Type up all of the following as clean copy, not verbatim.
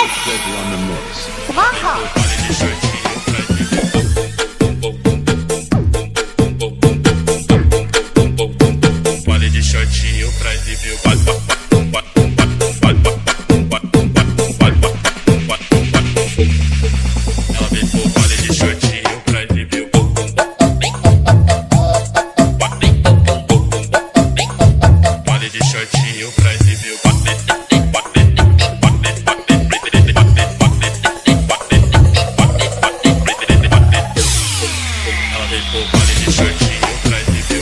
Kid on the mix. Vale de shortinho pra exibir o ela vem pro vale de shortinho pra exibir o vale de shortinho pra exibir o ela vem pro vale de shortinho pra exibir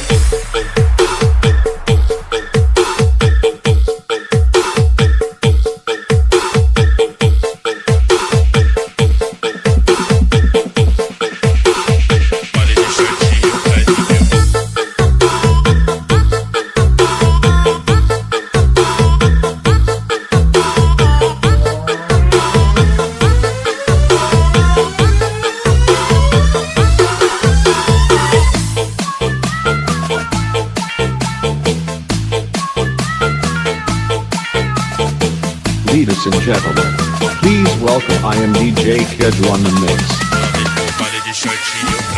Ladies and gentlemen, please welcome I am DJ Kid on the mix. Vale de shortinho